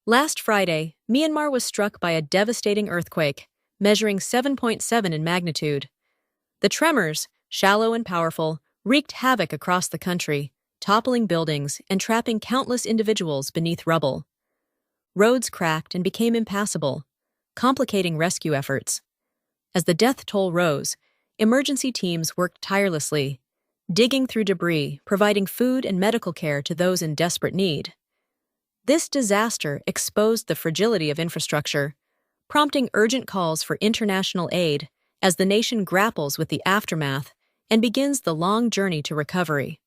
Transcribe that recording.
Last Friday, Myanmar was struck by a devastating earthquake, measuring 7.7 in magnitude. The tremors, shallow and powerful, wreaked havoc across the country, toppling buildings and trapping countless individuals beneath rubble. Roads cracked and became impassable, complicating rescue efforts. As the death toll rose, emergency teams worked tirelessly, digging through debris, providing food and medical care to those in desperate need. This disaster exposed the fragility of infrastructure, prompting urgent calls for international aid as the nation grapples with the aftermath and begins the long journey to recovery.